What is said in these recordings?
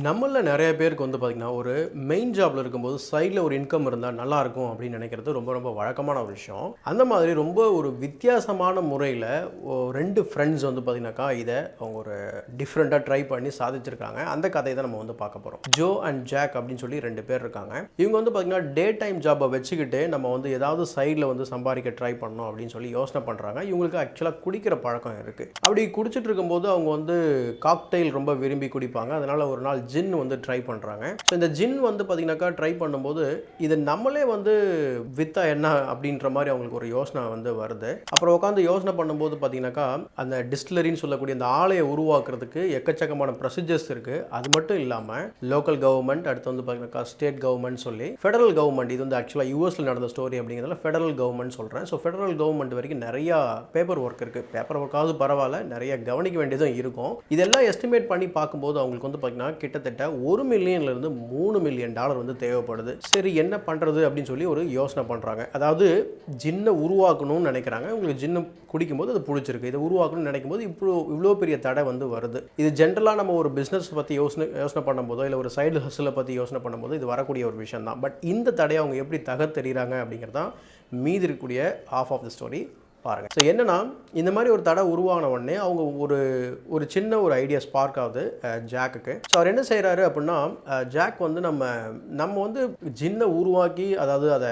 நம்மள நெறைய பேருக்கு வந்து பார்த்தீங்கன்னா, ஒரு மெயின் ஜாப்ல இருக்கும்போது சைட்ல ஒரு இன்கம் இருந்தா நல்லாயிருக்கும் அப்படின்னு நினைக்கிறது ரொம்ப ரொம்ப வழக்கமான ஒரு விஷயம். அந்த மாதிரி ரொம்ப ஒரு வித்தியாசமான முறையில 2 ஃப்ரெண்ட்ஸ் வந்து பார்த்தீங்கன்னாக்கா, அவங்க ஒரு டிஃப்ரெண்ட்டா ட்ரை பண்ணி சாதிச்சிருக்காங்க. அந்த கதைய தான் நம்ம வந்து பார்க்க போறோம். ஜோ அண்ட் ஜாக் அப்படின்னு சொல்லி 2 பேர் இருக்காங்க. இவங்க வந்து பார்த்தீங்கன்னா, டே டைம் ஜாப்ப வச்சுக்கிட்டு நம்ம வந்து ஏதாவது சைட்ல வந்து சம்பாதிக்க ட்ரை பண்ணணும் அப்படின்னு சொல்லி யோசனை பண்றாங்க. இவங்களுக்கு ஆக்சுவலா குடிக்கிற பழக்கம் இருக்கு. அப்படி குடிச்சிட்டு இருக்கும்போது அவங்க வந்து காக்டெயில் ரொம்ப விரும்பி குடிப்பாங்க. அதனால ஒரு நாள் ஜின் வந்து ட்ரை பண்ணுறாங்க. ஸோ இந்த ஜின் வந்து பார்த்தீங்கன்னாக்கா ட்ரை பண்ணும்போது இது நம்மளே வந்து விற்றா என்ன அப்படின்ற மாதிரி அவங்களுக்கு ஒரு யோசனை வந்து வருது. அப்புறம் உட்காந்து யோசனை பண்ணும்போது பார்த்தீங்கன்னாக்கா அந்த டிஸ்டிலரின்னு சொல்லக்கூடிய அந்த ஆலையை உருவாக்குறதுக்கு எக்கச்சக்கமான ப்ரொசீஜர்ஸ் இருக்குது. அது மட்டும் இல்லாமல் லோக்கல் கவர்மெண்ட், அடுத்து வந்து பார்த்தீங்கன்னாக்கா ஸ்டேட் கவர்மெண்ட் சொல்லி ஃபெடரல் கவர்மெண்ட், இது வந்து ஆக்சுவலாக யூஎஸில் நடந்த ஸ்டோரி அப்படிங்கிறதுல ஃபெடரல் கவர்மெண்ட் சொல்கிறேன். ஸோ ஃபெடரல் கவர்மெண்ட் வரைக்கும் நிறையா பேப்பர் ஒர்க் இருக்குது. பேப்பர் ஒர்க்காவது பரவாயில்ல, நிறைய கவனிக்க வேண்டியதும் இருக்கும். இதெல்லாம் எஸ்டிமேட் பண்ணி பார்க்கும்போது அவங்களுக்கு வந்து பார்த்தீங்கன்னா கிட்டத்தட்ட $1 மில்லியன்லேருந்து $3 மில்லியன் வந்து தேவைப்படுது. சரி என்ன பண்ணுறது அப்படின்னு சொல்லி ஒரு யோசனை பண்ணுறாங்க. அதாவது ஜின்னை உருவாக்கணும்னு நினைக்கிறாங்க. உங்களுக்கு ஜின்னு குடிக்கும்போது அது பிடிச்சிருக்கு. இதை உருவாக்கணும்னு நினைக்கும்போது இவ்வளோ பெரிய தடை வந்து வருது. இது ஜென்ரலாக நம்ம ஒரு பிஸ்னஸ் பற்றி யோசனை பண்ணும்போதோ இல்லை ஒரு சைடு ஹஸ்ஸலை பற்றி யோசனை பண்ணும்போது இது வரக்கூடிய ஒரு விஷயம் தான். பட் இந்த தடையை அவங்க எப்படி தகர்த்தெறிகிறாங்க அப்படிங்கிறது தான் மீதி இருக்கக்கூடிய half ஆஃப் தி ஸ்டோரி. பாருங்கள். ஸோ என்னன்னா, இந்த மாதிரி ஒரு தடை உருவான உடனே அவங்க ஒரு சின்ன ஒரு ஐடியா ஸ்பார்க் ஆகுது ஜாக்குக்கு. ஸோ அவர் என்ன செய்கிறாரு அப்படின்னா, ஜாக் வந்து நம்ம வந்து ஜின்னை உருவாக்கி, அதாவது அதை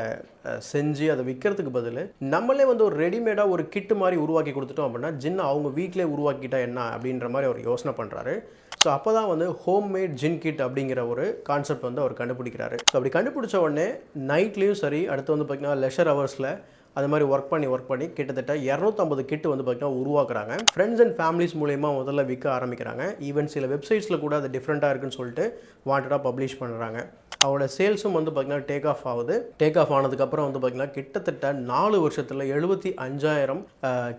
செஞ்சு அதை விற்கிறதுக்கு பதில் நம்மளே வந்து ஒரு ரெடிமேடாக ஒரு கிட்டு மாதிரி உருவாக்கி கொடுத்துட்டோம் அப்படின்னா ஜின்னை அவங்க வீட்டிலே உருவாக்கிட்டா என்ன அப்படின்ற மாதிரி அவர் யோசனை பண்ணுறாரு. ஸோ அப்போ தான் வந்து ஹோம்மேட் ஜின் கிட் அப்படிங்கிற ஒரு கான்செப்ட் வந்து அவர் கண்டுபிடிக்கிறாரு. ஸோ அப்படி கண்டுபிடிச்ச உடனே நைட்லேயும் சரி, அடுத்து வந்து பார்த்திங்கன்னா லெஷர் ஹவர்ஸில் அது மாதிரி ஒர்க் பண்ணி கிட்டத்தட்ட 250 கிட்டு வந்து பார்த்திங்கன்னா உருவாக்குறாங்க. ஃப்ரெண்ட்ஸ் அண்ட் ஃபேமிலிஸ் மூலயமா முதல்ல விற்க ஆரம்பிக்கிறாங்க. ஈவன் சில வெப்சைட்ஸில் கூட அது டிஃப்ரெண்ட்டாக இருக்குன்னு சொல்லிட்டு வாண்டடாக பப்ளிஷ் பண்ணுறாங்க. அவங்களோட சேல்ஸும் வந்து பார்த்திங்கன்னா டேக் ஆஃப் ஆகுது. டேக் ஆஃப் ஆனதுக்கப்புறம் வந்து பார்த்திங்கன்னா கிட்டத்தட்ட 4 வருஷத்தில் 75,000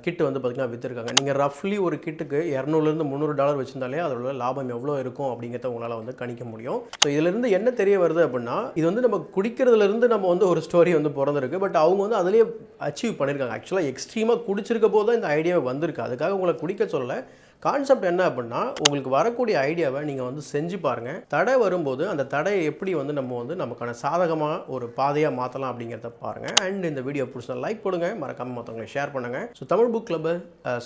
கிட்டு வந்து பார்த்திங்கன்னா விற்றுருக்காங்க. நீங்கள் ரஃப்லி ஒரு கிட்டுக்கு $200லேருந்து $300 வச்சிருந்தாலே அதோட லாபம் எவ்வளோ இருக்கும் அப்படிங்கிறத உங்களால் வந்து கணிக்க முடியும். ஸோ இதிலிருந்து என்ன தெரிய வருது அப்படின்னா, இது வந்து நம்ம குடிக்கிறதுலேருந்து நம்ம வந்து ஒரு ஸ்டோரி வந்து பிறந்திருக்கு. பட் அவங்க வந்து அதிலேயே அச்சீவ் பண்ணியிருக்காங்க. ஆக்சுவலாக எக்ஸ்ட்ரீமாக குடிச்சிருக்க போது தான் இந்த ஐடியாவை வந்திருக்கு. அதுக்காக உங்களை குடிக்க சொல்லலை. கான்செப்ட் என்ன அப்படின்னா, உங்களுக்கு வரக்கூடிய ஐடியாவை நீங்கள் வந்து செஞ்சு பாருங்கள். தடை வரும்போது அந்த தடையை எப்படி வந்து நம்ம வந்து நமக்கான சாதகமாக ஒரு பாதையாக மாற்றலாம் அப்படிங்கிறத பாருங்கள். அண்ட் இந்த வீடியோ பிடிச்சா லைக் போடுங்க, மறக்காமல் மற்றவங்களை ஷேர் பண்ணுங்கள். ஸோ தமிழ் புக் கிளப்பை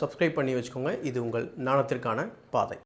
சப்ஸ்கிரைப் பண்ணி வச்சுக்கோங்க. இது உங்கள் ஞானத்திற்கான பாதை.